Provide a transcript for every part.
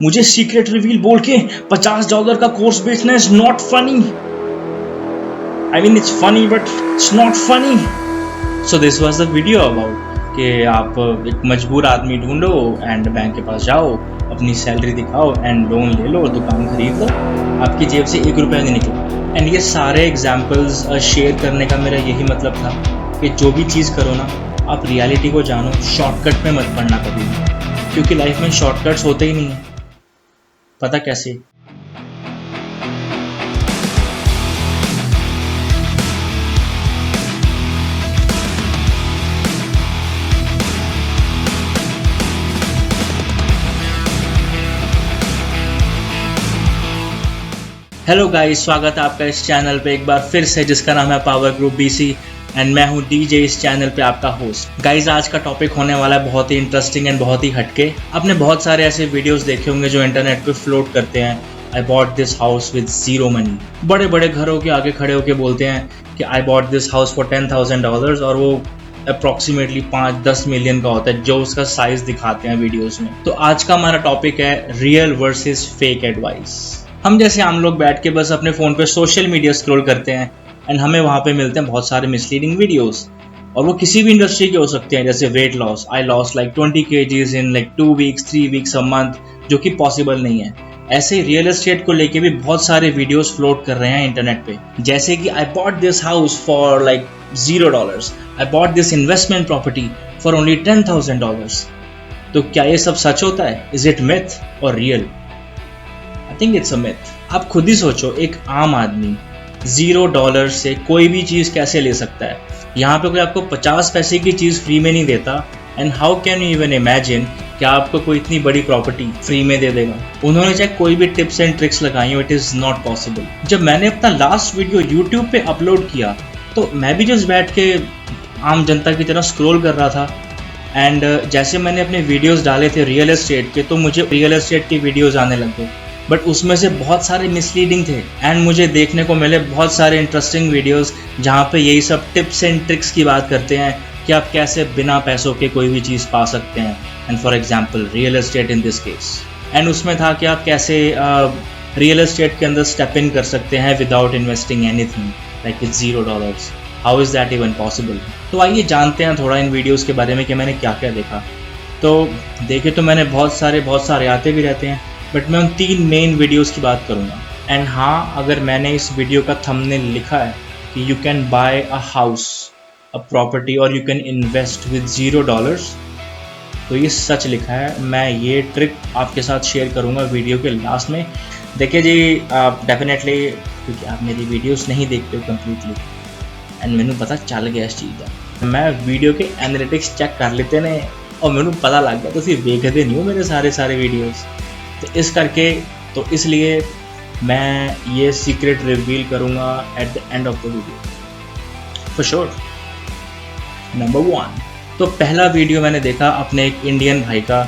मुझे secret reveal बोल के $50 का कोर्स बेचना is not funny. I mean it's funny but it's not funny. So this was the video about कि आप एक मजबूर आदमी ढूंढो एंड बैंक के पास जाओ, अपनी सैलरी दिखाओ एंड लोन ले लो, दुकान खरीद लो, आपकी जेब से ₹1 नहीं निकला। एंड ये सारे एग्जाम्पल्स शेयर करने का मेरा यही मतलब था कि जो भी चीज़ करो ना, आप रियलिटी को जानो, शॉर्टकट में मत पड़ना कभी भी, क्योंकि लाइफ में शॉर्टकट्स होते ही नहीं है। पता कैसे? हेलो गाइस, स्वागत है आपका इस चैनल पे एक बार फिर से, जिसका नाम है पावर ग्रुप बीसी एंड मैं हूं डीजे इस चैनल पे आपका होस्ट। गाइस, आज का टॉपिक होने वाला है बहुत ही इंटरेस्टिंग एंड बहुत ही हटके। आपने बहुत सारे ऐसे वीडियोस देखे होंगे जो इंटरनेट पे फ्लोट करते हैं, आई bought this house with zero money. बड़े बड़े घरों के आगे खड़े होके बोलते हैं कि आई बॉट दिस हाउस फॉर $10,000 और वो अप्रॉक्सीमेटली 5-10 मिलियन का होता है जो उसका साइज दिखाते हैं वीडियोस में। तो आज का हमारा टॉपिक है रियल वर्सेस फेक एडवाइस। हम जैसे आम लोग बैठ के बस अपने फ़ोन पे सोशल मीडिया स्क्रॉल करते हैं एंड हमें वहाँ पे मिलते हैं बहुत सारे मिसलीडिंग वीडियोस, और वो किसी भी इंडस्ट्री के हो सकते हैं, जैसे weight loss, I loss like 20 kgs in like 2 weeks 3 weeks a month, जो कि पॉसिबल नहीं है। ऐसे ही रियल एस्टेट को लेके भी बहुत सारे वीडियोस फ्लोट कर रहे हैं इंटरनेट पे, जैसे कि आई bought this house for like $0, I bought this investment property for only $10,000। तो क्या ये सब सच होता है? इज इट मिथ और real? I think it's a myth. आप खुद ही सोचो, एक आम आदमी $0 से कोई भी चीज़ कैसे ले सकता है? यहाँ पे कोई आपको 50 पैसे की चीज़ फ्री में नहीं देता, and how can you even imagine कि आपको कोई इतनी बड़ी प्रॉपर्टी फ्री में दे देगा? उन्होंने चाहे कोई भी टिप्स एंड ट्रिक्स लगाई हो, इट इज़ नॉट पॉसिबल। जब मैंने अपना लास्ट वीडियो यूट्यूब पे अपलोड किया तो मैं भी जस्ट बैठ के आम जनता की तरह स्क्रॉल कर रहा था, एंड जैसे मैंने अपने वीडियोज़ डाले थे रियल एस्टेट के, तो मुझे रियल एस्टेट की वीडियोज़ आने लग गए, बट उसमें से बहुत सारे मिसलीडिंग थे। एंड मुझे देखने को मिले बहुत सारे इंटरेस्टिंग वीडियोस जहाँ पे यही सब टिप्स एंड ट्रिक्स की बात करते हैं कि आप कैसे बिना पैसों के कोई भी चीज़ पा सकते हैं, and for example real estate in this case. And उसमें था कि आप कैसे रियल एस्टेट के अंदर स्टेप इन कर सकते हैं without investing anything, like it's $0। How is that even possible? तो आइए जानते हैं थोड़ा इन वीडियोज़ के बारे में कि मैंने क्या क्या देखा। तो देखे तो मैंने बहुत सारे आते भी रहते हैं, बट मैं उन 3 मेन वीडियोस की बात करूँगा। एंड हाँ, अगर मैंने इस वीडियो का थंबनेल लिखा है कि you can buy a house, a property और यू कैन इन्वेस्ट विद $0, तो ये सच लिखा है। मैं ये ट्रिक आपके साथ शेयर करूँगा वीडियो के लास्ट में। देखिए जी, आप डेफिनेटली, क्योंकि आप मेरी वीडियोस नहीं देखते हो कम्प्लीटली, एंड मैंने पता चल गया इस चीज़ का, मैं वीडियो के एनालिटिक्स चेक कर लेते ने और मैंने पता लग गया, तो फिर देखते नहीं हो मेरे सारे वीडियोज़। तो इसलिए मैं ये सीक्रेट रिवील करूँगा at the end of the video for sure. Number 1, तो पहला वीडियो मैंने देखा अपने एक इंडियन भाई का,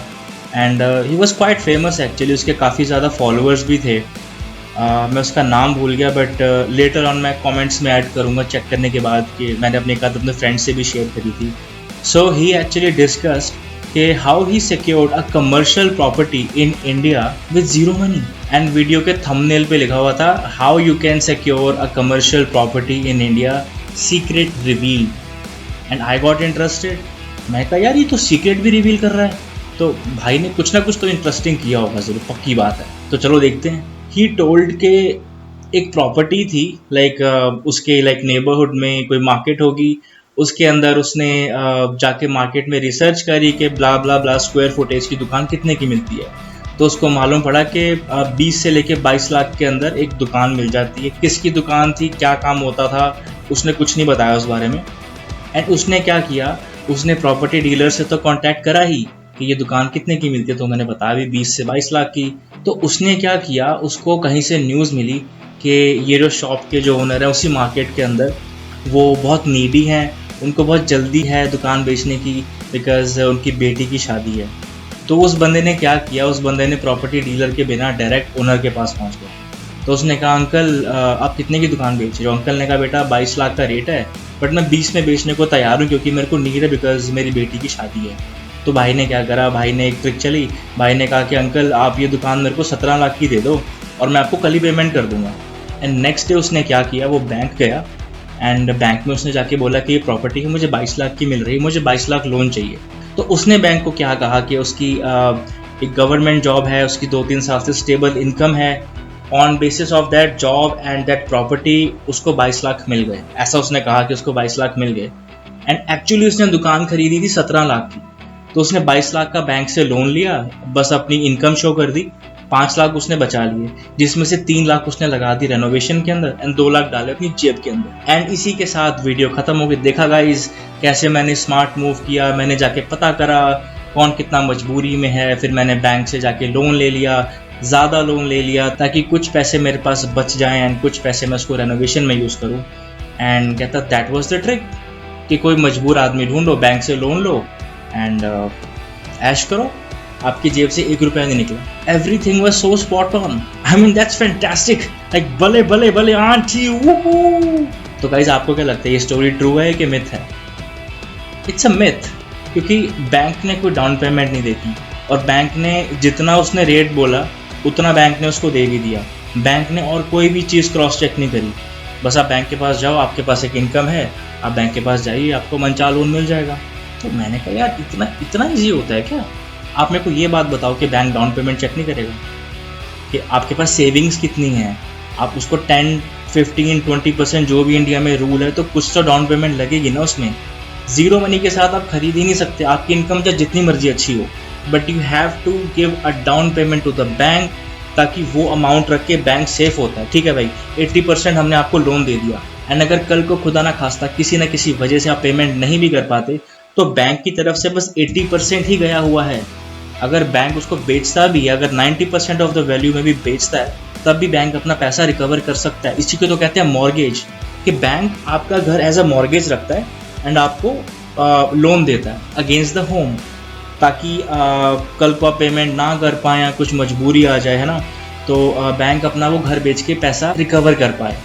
and he was quite famous actually, उसके काफ़ी ज़्यादा फॉलोअर्स भी थे। मैं उसका नाम भूल गया, बट लेटर ऑन मैं कमेंट्स में ऐड करूँगा चेक करने के बाद कि मैंने अपने एक आध अपने फ्रेंड से भी शेयर करी थी। सो ही एक्चुअली डिस्कस्ड कि how he secured a commercial property in India with zero money, and video के थंबनेल पे लिखा हुआ था how you can secure a commercial property in India, secret reveal. And I got interested. मैं कहा यार, ये तो सीक्रेट भी रिवील कर रहा है, तो भाई ने कुछ ना कुछ तो इंटरेस्टिंग किया होगा ज़रूर, पक्की बात है। तो चलो देखते हैं। ही टोल्ड के एक प्रॉपर्टी थी, लाइक उसके लाइक नेबरहुड में कोई मार्केट होगी, उसके अंदर उसने जाके मार्केट में रिसर्च करी कि ब्ला ब्ला ब्ला स्क्वायर फुटेज की दुकान कितने की मिलती है। तो उसको मालूम पड़ा कि 20 से लेके 22 लाख के अंदर एक दुकान मिल जाती है। किसकी दुकान थी, क्या काम होता था, उसने कुछ नहीं बताया उस बारे में। एंड उसने क्या किया, उसने प्रॉपर्टी डीलर से तो कांटेक्ट करा ही कि ये दुकान कितने की मिलती है, तो मैंने बताया भी 20 से 22 लाख की। तो उसने क्या किया, उसको कहीं से न्यूज़ मिली कि ये जो शॉप के जो ओनर है उसी मार्केट के अंदर, वो बहुत नीडी हैं, उनको बहुत जल्दी है दुकान बेचने की, बिकॉज उनकी बेटी की शादी है। तो उस बंदे ने क्या किया, उस बंदे ने प्रॉपर्टी डीलर के बिना डायरेक्ट ओनर के पास पहुंच गया। तो उसने कहा, अंकल आप कितने की दुकान बेच रहे हो? अंकल ने कहा, बेटा 22 लाख का रेट है, बट मैं 20 में बेचने को तैयार हूँ क्योंकि मेरे को नीड है, बिकॉज मेरी बेटी की शादी है। तो भाई ने क्या करा, भाई ने एक ट्रिक चली, भाई ने कहा कि अंकल आप ये दुकान मेरे को 17 लाख की दे दो और मैं आपको कल ही पेमेंट कर दूंगा। एंड नेक्स्ट डे उसने क्या किया, वो बैंक गया एंड बैंक में उसने जाके बोला कि ये प्रॉपर्टी मुझे 22 लाख की मिल रही है, मुझे 22 लाख लोन चाहिए। तो उसने बैंक को क्या कहा कि उसकी एक गवर्नमेंट जॉब है, उसकी 2-3 साल से स्टेबल इनकम है, on basis of that job and that property उसको 22 लाख मिल गए। ऐसा उसने कहा कि उसको 22 लाख मिल गए। एंड एक्चुअली उसने दुकान खरीदी थी 17 लाख की, तो उसने 22 लाख का बैंक से लोन लिया, बस अपनी इनकम शो कर दी, 5 लाख उसने बचा लिए, जिसमें से 3 लाख उसने लगा दी रेनोवेशन के अंदर एंड 2 लाख डाले अपनी जेब के अंदर। एंड इसी के साथ वीडियो खत्म हो गई। देखा गाइस कैसे मैंने स्मार्ट मूव किया, मैंने जाके पता करा कौन कितना मजबूरी में है, फिर मैंने बैंक से जाके लोन ले लिया, ज़्यादा लोन ले लिया ताकि कुछ पैसे मेरे पास बच जाएं एंड कुछ पैसे मैं उसको रेनोवेशन में यूज़ करूँ। एंड कहता दैट वाज द ट्रिक कि कोई मजबूर आदमी ढूंढो, बैंक से लोन लो एंड ऐश करो, आपकी जेब से 1 रुपया नहीं निकला। Everything was so spot on. I mean that's fantastic, like भले भले भले आंटी। तो गाइस आपको क्या लगता है, ये स्टोरी ट्रू है कि मिथ है? इट्स अ मिथ, क्योंकि बैंक ने कोई डाउन पेमेंट नहीं देती और बैंक ने जितना उसने रेट बोला उतना बैंक ने उसको दे भी दिया। बैंक ने और कोई भी चीज़ क्रॉस चेक नहीं करी। बस आप बैंक के पास जाओ, आपके पास एक इनकम है, आप बैंक के पास जाइए, आपको मनचाहा लोन मिल जाएगा। तो मैंने कहा यार इतना ईजी होता है क्या? आप मेरे को ये बात बताओ कि बैंक डाउन पेमेंट चेक नहीं करेगा कि आपके पास सेविंग्स कितनी है, आप उसको 10, 15, 20% जो भी इंडिया में रूल है, तो कुछ तो डाउन पेमेंट लगेगी ना उसमें। जीरो मनी के साथ आप खरीद ही नहीं सकते, आपकी इनकम चाहे जितनी मर्जी अच्छी हो, but you have to give a down payment to the bank, ताकि वो अमाउंट रख के बैंक सेफ होता है। ठीक है भाई, 80% हमने आपको लोन दे दिया एंड अगर कल को खुदा ना खास्ता किसी न किसी वजह से आप पेमेंट नहीं भी कर पाते, तो बैंक की तरफ से बस 80% ही गया हुआ है। अगर बैंक उसको बेचता भी है, अगर 90% ऑफ द वैल्यू में भी बेचता है, तब भी बैंक अपना पैसा रिकवर कर सकता है। इसी को तो कहते हैं मॉर्गेज, कि बैंक आपका घर एज अ मॉर्गेज रखता है एंड आपको लोन देता है अगेंस्ट द होम, ताकि कल को आप पेमेंट ना कर पाए या कुछ मजबूरी आ जाए, है ना, तो बैंक अपना वो घर बेच के पैसा रिकवर कर पाए।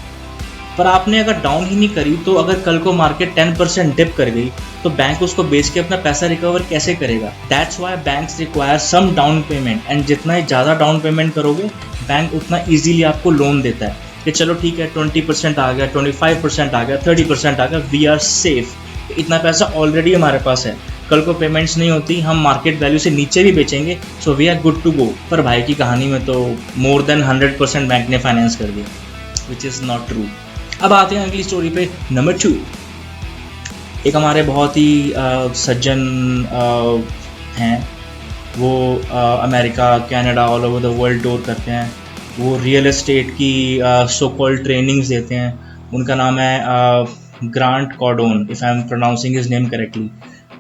पर आपने अगर डाउन ही नहीं करी, तो अगर कल को मार्केट 10% डिप कर गई, तो बैंक उसको बेच के अपना पैसा रिकवर कैसे करेगा? That's why banks require some down payment, and जितना ही ज़्यादा डाउन पेमेंट करोगे, बैंक उतना ईजिली आपको लोन देता है कि चलो ठीक है 20% आ गया, 25% आ गया, 30% आ गया, वी आर सेफ, इतना पैसा ऑलरेडी हमारे पास है, कल को पेमेंट्स नहीं होती, हम मार्केट वैल्यू से नीचे भी बेचेंगे, so we are good to go. पर भाई की कहानी में तो मोर देन 100% बैंक ने फाइनेंस कर दिया, विच इज़ नॉट ट्रू। अब आते हैं अगली स्टोरी पे, नंबर 2। एक हमारे बहुत ही सज्जन हैं, वो America, Canada, all over the world tour करते हैं, वो रियल एस्टेट की सो कॉल्ड ट्रेनिंग्स देते हैं। उनका नाम है Grant Cardone, if I am pronouncing his name correctly.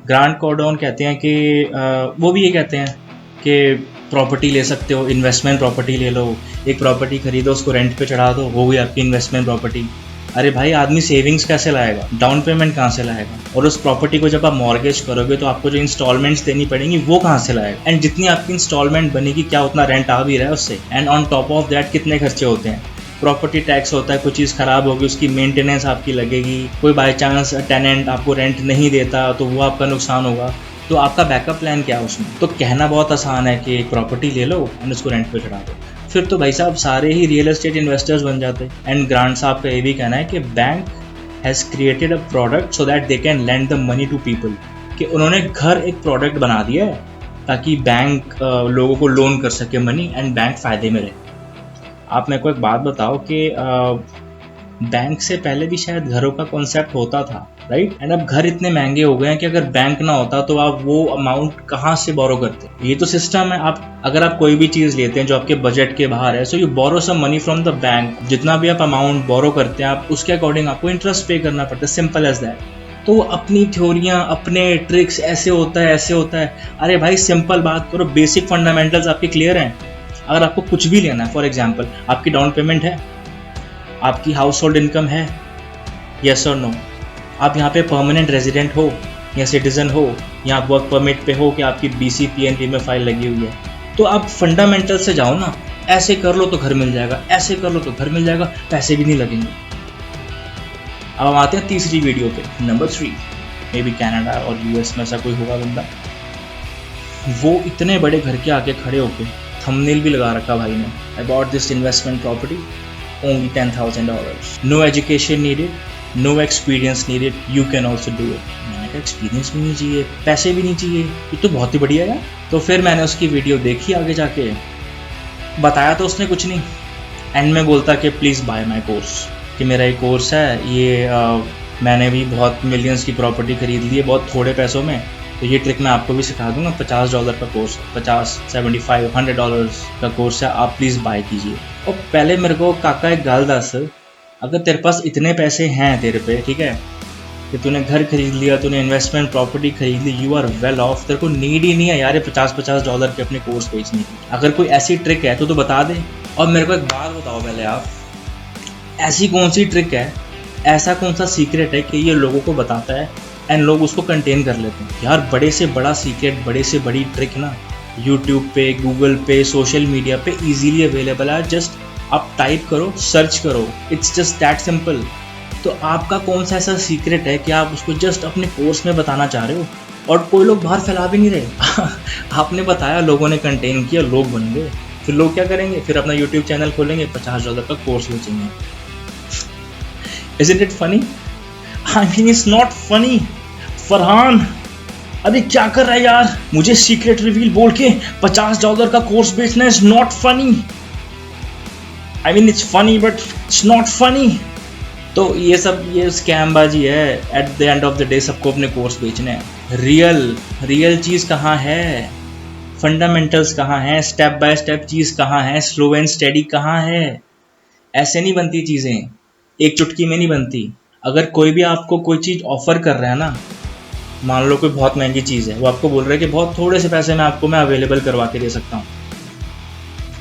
Grant Cardone कहते हैं कि वो भी ये कहते हैं कि प्रॉपर्टी ले सकते हो, इन्वेस्टमेंट प्रॉपर्टी ले लो, एक प्रॉपर्टी खरीदो, उसको रेंट पे चढ़ा दो, वो भी आपकी इन्वेस्टमेंट प्रॉपर्टी। अरे भाई, आदमी सेविंग्स कैसे लाएगा, डाउन पेमेंट कहाँ से लाएगा, और उस प्रॉपर्टी को जब आप मॉर्गेज करोगे तो आपको जो इंस्टॉलमेंट्स देनी पड़ेंगी वो कहाँ से लाएगा, एंड जितनी आपकी इंस्टॉलमेंट बनेगी क्या उतना रेंट आ भी रहा है उससे, and on top of that कितने खर्चे होते हैं। प्रॉपर्टी टैक्स होता है, कोई चीज़ ख़राब होगी उसकी मेंटेनेंस आपकी लगेगी, कोई बाई चांस टेनेंट आपको रेंट नहीं देता तो वो आपका नुकसान होगा। तो आपका बैकअप प्लान क्या है उसमें? तो कहना बहुत आसान है कि एक प्रॉपर्टी ले लो एंड उसको रेंट पे चढ़ा दो, फिर तो भाई साहब सारे ही रियल एस्टेट इन्वेस्टर्स बन जाते। एंड ग्रांट साहब का ये भी कहना है कि bank has created a product so that they can lend the money to people, कि उन्होंने घर एक प्रोडक्ट बना दिया है ताकि बैंक लोगों को लोन कर सके मनी एंड बैंक फ़ायदे में रहे। आप मेरे को एक बात बताओ कि बैंक से पहले भी शायद घरों का कॉन्सेप्ट होता था, राइट? एंड अब घर इतने महंगे हो गए हैं कि अगर बैंक ना होता तो आप वो अमाउंट कहाँ से बोरो करते? ये तो सिस्टम है। आप अगर आप कोई भी चीज़ लेते हैं जो आपके बजट के बाहर है, so you borrow some money from the bank. जितना भी आप अमाउंट बोरो करते हैं, आप उसके अकॉर्डिंग आपको इंटरेस्ट पे करना पड़ता है, सिंपल एज दैट। तो अपनी थ्योरियाँ, अपने ट्रिक्स, ऐसे होता है ऐसे होता है। अरे भाई सिंपल बात करो, बेसिक फंडामेंटल्स आपके क्लियर हैं। अगर आपको कुछ भी लेना है, फॉर एग्जांपल आपकी डाउन पेमेंट है, आपकी हाउस होल्ड इनकम है, यस और नो, आप यहाँ पे परमानेंट रेजिडेंट हो या सिटीजन हो या आप वर्क परमिट पे हो कि आपकी BC PNP में फाइल लगी हुई है, तो आप फंडामेंटल से जाओ ना। ऐसे कर लो तो घर मिल जाएगा, ऐसे कर लो तो घर मिल जाएगा, पैसे भी नहीं लगेंगे। अब हम आते हैं तीसरी वीडियो पे, नंबर 3। मे बी कनाडा और US में ऐसा कोई होगा बंदा। वो इतने बड़े घर के आगे खड़े होके थंबनेल भी लगा रखा भाई ने, I bought this investment property only $10,000, no education needed, no experience needed, you can also do it. मैंने कहा एक्सपीरियंस भी नहीं चाहिए, पैसे भी नहीं चाहिए, ये तो बहुत ही बढ़िया है। तो फिर मैंने उसकी वीडियो देखी, आगे जाके बताया तो उसने कुछ नहीं, एंड में बोलता कि प्लीज़ बाय माई कोर्स, कि मेरा एक कोर्स है, ये मैंने भी बहुत मिलियंस की प्रॉपर्टी खरीद ली है बहुत थोड़े पैसों में, तो ये ट्रिक मैं आपको भी सिखा दूंगा। $50 का कोर्स, 50, 75, $100 का कोर्स है, आप प्लीज़ बाय कीजिए। और पहले मेरे को काका एक गाल दस, अगर तेरे पास इतने पैसे हैं तेरे पे, ठीक है, कि तूने घर खरीद लिया, तूने इन्वेस्टमेंट प्रॉपर्टी खरीद ली, यू आर वेल ऑफ, तेरे को नीड ही नहीं है यार ये $50 के अपने कोर्स बेचने की। अगर कोई ऐसी ट्रिक है तो बता दे। और मेरे को एक बात बताओ पहले आप, ऐसी कौन सी ट्रिक है, ऐसा कौन सा सीक्रेट है कि ये लोगों को बताता है एंड लोग उसको कंटेन कर लेते हैं। यार बड़े से बड़ा सीक्रेट, बड़े से बड़ी ट्रिक ना यूट्यूब पे, गूगल पे, सोशल मीडिया पे इजीली अवेलेबल है। जस्ट आप टाइप करो, सर्च करो, इट्स जस्ट दैट सिंपल। तो आपका कौन सा ऐसा सीक्रेट है कि आप उसको जस्ट अपने कोर्स में बताना चाह रहे हो और कोई लोग बाहर फैला भी नहीं रहे। आपने बताया, लोगों ने कंटेन किया, लोग बन गए। फिर लोग क्या करेंगे, फिर अपना यूट्यूब चैनल खोलेंगे, $50 का कोर्स बेचेंगे। Isn't it funny? I mean it's not funny. Farhan, अरे क्या कर रहा है यार, मुझे सीक्रेट रिवील बोल के $50 का कोर्स बेचना is not funny. I mean it's funny but it's not funny. तो ये स्कैम बाजी है। At the end of the day सबको अपने कोर्स बेचने हैं। रियल चीज़ कहाँ है, फंडामेंटल्स कहाँ है, स्टेप बाय स्टेप चीज़ कहाँ है, स्लो एंड स्टेडी कहाँ है। ऐसे नहीं बनती चीज़ें, एक चुटकी में नहीं बनती। अगर कोई भी आपको कोई चीज़ ऑफर कर रहा है ना, मान लो कोई बहुत महंगी चीज़ है, वो आपको बोल रहा है कि बहुत थोड़े से पैसे में आपको मैं अवेलेबल करवा के दे सकता हूँ,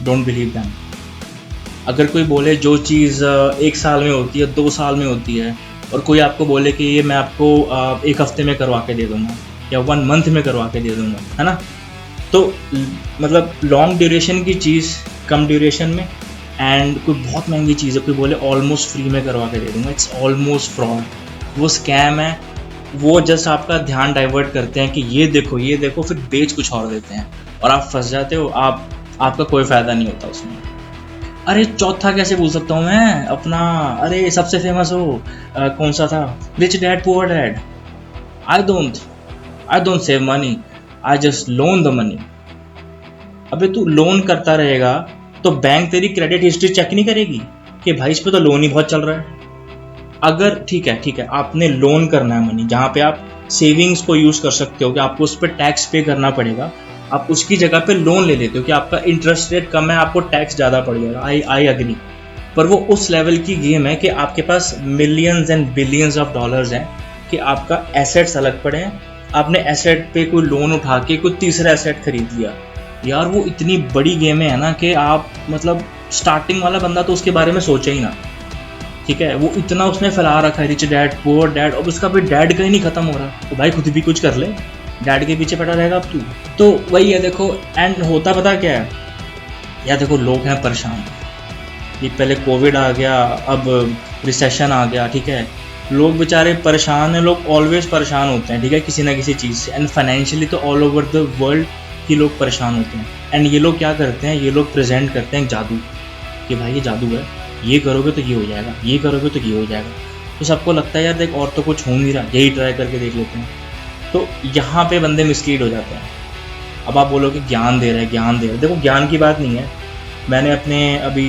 डोंट बिलीव दैम। अगर कोई बोले जो चीज़ 1 साल में होती है, 2 साल में होती है, और कोई आपको बोले कि ये मैं आपको 1 हफ्ते में करवा के दे दूँगा या 1 मंथ में करवा के दे दूँगा, है ना, तो मतलब लॉन्ग ड्यूरेशन की चीज़ कम ड्यूरेशन में, एंड कोई बहुत महंगी चीज़ है, कोई बोले ऑलमोस्ट फ्री में करवा के दे दूँगा, इट्स ऑलमोस्ट फ्रॉड, वो स्कैम है। वो जस्ट आपका ध्यान डाइवर्ट करते हैं कि ये देखो, फिर बेच कुछ और देते हैं और आप फंस जाते हो। आपका कोई फ़ायदा नहीं होता उसमें। अरे चौथा कैसे भूल सकता हूँ मैं अपना, अरे सबसे फेमस हो कौन सा था, rich dad poor dad. I don't save money, I just loan the money. अबे तू लोन करता रहेगा तो बैंक तेरी क्रेडिट हिस्ट्री चेक नहीं करेगी कि भाई इस पे तो लोन ही बहुत चल रहा है। अगर ठीक है आपने लोन करना है मनी, जहाँ पे आप सेविंग्स को यूज़ कर सकते हो कि आपको उस पर टैक्स पे करना पड़ेगा, आप उसकी जगह पे लोन ले लेते हो कि आपका इंटरेस्ट रेट कम है, आपको टैक्स ज़्यादा पड़ जाएगा। आई अग्री, पर वो उस लेवल की गेम है कि आपके पास millions and billions of dollars हैं कि आपका एसेट्स अलग पड़े हैं। आपने एसेट पे कोई लोन उठा के कोई तीसरा एसेट खरीद लिया, यार वो इतनी बड़ी गेम है ना कि आप मतलब स्टार्टिंग वाला बंदा तो उसके बारे में सोचा ही ना, ठीक है, वो इतना उसने फैला रखा है रिच डैड पुअर डैड, और उसका भी डैड कहीं नहीं खत्म हो रहा, तो भाई खुद भी कुछ कर ले, डैड के पीछे पड़ा रहेगा अब तू। तो वही है देखो, एंड होता पता क्या है यार, देखो लोग हैं परेशान, ये पहले कोविड आ गया, अब रिसेशन आ गया, ठीक है, लोग बेचारे परेशान हैं, लोग ऑलवेज परेशान होते हैं, ठीक है, किसी ना किसी चीज़ से, एंड फाइनेंशियली तो ऑल ओवर द वर्ल्ड ही लोग परेशान होते हैं। एंड ये लोग क्या करते हैं, ये लोग प्रेजेंट करते हैं जादू, कि भाई ये जादू है, ये करोगे तो ये हो जाएगा, ये करोगे तो ये हो जाएगा। तो सबको लगता है यार देख और तो कुछ हो नहीं रहा, यही ट्राई करके देख लेते हैं। तो यहाँ पे बंदे मिसलीड हो जाते हैं। अब आप बोलोगे ज्ञान दे रहे हैं, देखो ज्ञान की बात नहीं है। मैंने अपने अभी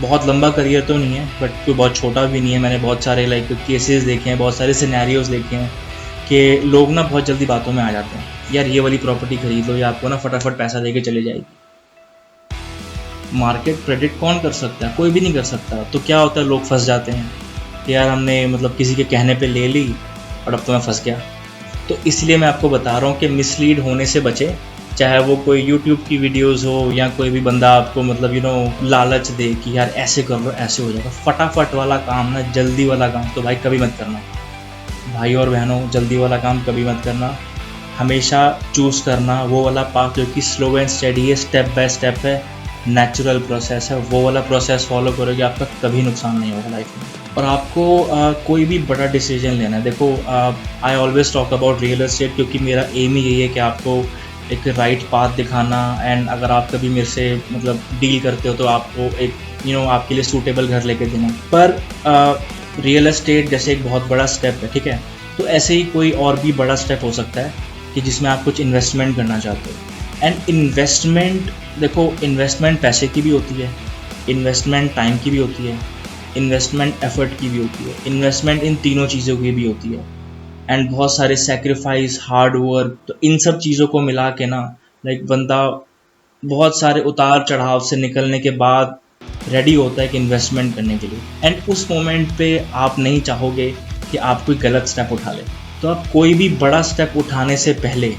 बहुत लंबा करियर तो नहीं है, बट कोई बहुत छोटा भी नहीं है। मैंने बहुत सारे केसेस देखे हैं, बहुत सारे सिनेरियोज देखे हैं कि लोग ना बहुत जल्दी बातों में आ जाते हैं, यार ये वाली प्रॉपर्टी खरीद लो, या आपको ना फटाफट पैसा देके चले जाएगी। मार्केट प्रेडिक्ट कौन कर सकता है, कोई भी नहीं कर सकता। तो क्या होता है, लोग फंस जाते हैं कि यार हमने मतलब किसी के कहने पे ले ली और अब तो मैं फंस गया। तो इसलिए मैं आपको बता रहा हूँ कि मिसलीड होने से बचे, चाहे वो कोई यूट्यूब की वीडियोस हो या कोई भी बंदा आपको मतलब लालच दे कि यार ऐसे कर लो ऐसे हो जाएगा। फटाफट वाला काम ना, जल्दी वाला काम तो भाई कभी मत करना। भाई और बहनों, जल्दी वाला काम कभी मत करना। हमेशा चूज़ करना वो वाला पाथ जो कि स्लो एंड स्टेडी है, स्टेप बाय स्टेप है, नेचुरल प्रोसेस है। वो वाला प्रोसेस फॉलो करोगे, आपका कभी नुकसान नहीं होगा लाइफ में। और आपको कोई भी बड़ा डिसीजन लेना है, देखो I always talk about real estate, क्योंकि मेरा एम ही यही है कि आपको एक राइट पाथ दिखाना, एंड अगर आप कभी मेरे से मतलब डील करते हो तो आपको एक आपके लिए सूटेबल घर लेके देना। पर रियल एस्टेट जैसे एक बहुत बड़ा स्टेप है, ठीक है, तो ऐसे ही कोई और भी बड़ा स्टेप हो सकता है कि जिसमें आप कुछ इन्वेस्टमेंट करना चाहते हो। एंड इन्वेस्टमेंट, देखो इन्वेस्टमेंट पैसे की भी होती है, इन्वेस्टमेंट टाइम की भी होती है, इन्वेस्टमेंट एफर्ट की भी होती है, इन्वेस्टमेंट इन तीनों चीज़ों की भी होती है, एंड बहुत सारे सेक्रीफाइस, हार्ड वर्क, तो इन सब चीज़ों को मिला के ना लाइक बंदा बहुत सारे उतार चढ़ाव से निकलने के बाद रेडी होता है कि इन्वेस्टमेंट करने के लिए। एंड उस मोमेंट पे आप नहीं चाहोगे कि आप कोई गलत स्टेप उठा ले। तो आप कोई भी बड़ा स्टेप उठाने से पहले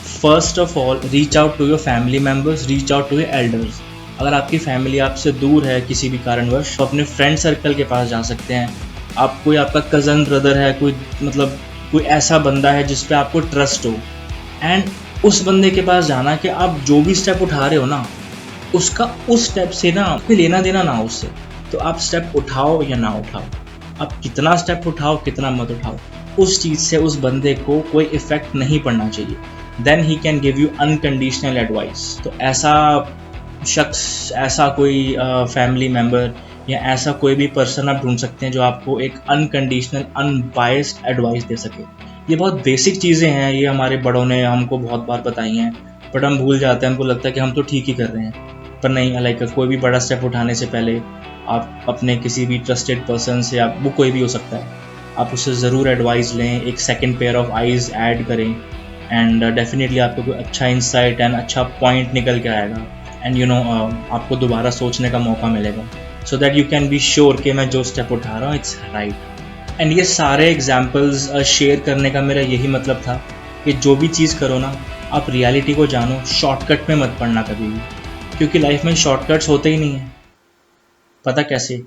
first of all reach out to your family members, reach out to your elders. अगर आपकी फैमिली आपसे दूर है किसी भी कारणवश, तो अपने फ्रेंड सर्कल के पास जा सकते हैं। आप कोई आपका कज़न ब्रदर है, कोई मतलब कोई ऐसा बंदा है जिस पे आपको ट्रस्ट हो, एंड उस बंदे के पास जाना कि आप जो भी स्टेप उठा रहे हो ना, उसका उस स्टेप से ना कोई लेना देना ना हो उससे। तो आप स्टेप उठाओ या ना उठाओ, आप कितना स्टेप उठाओ कितना मत उठाओ, उस चीज़ से उस बंदे को कोई इफेक्ट नहीं पड़ना चाहिए। Then he can give you unconditional advice. तो ऐसा शख्स, ऐसा कोई फैमिली मेम्बर या ऐसा कोई भी पर्सन आप ढूंढ सकते हैं जो आपको एक अनकंडीशनल अनबायस्ड एडवाइस दे सके। ये बहुत बेसिक चीज़ें हैं, ये हमारे बड़ों ने हमको बहुत बार बताई हैं, बट हम भूल जाते हैं, हमको लगता है कि हम तो ठीक ही कर रहे हैं। पर नहीं, लाइक कोई भी बड़ा स्टेप उठाने से पहले आप अपने किसी भी ट्रस्टेड पर्सन से, आप वो कोई भी हो सकता है, आप उससे ज़रूर एडवाइस लें, एक second pair of eyes add करें, एंड डेफिनेटली आपको कोई अच्छा इंसाइट एंड अच्छा पॉइंट निकल के आएगा, एंड आपको दोबारा सोचने का मौका मिलेगा, so that you can be sure कि मैं जो स्टेप उठा रहा हूँ इट्स राइट। एंड ये सारे एग्जाम्पल्स शेयर करने का मेरा यही मतलब था कि जो भी चीज़ करो ना, आप रियलिटी को जानो, शॉर्टकट में मत पड़ना कभी भी, क्योंकि लाइफ में शॉर्टकट्स होते ही नहीं हैं। पता कैसे?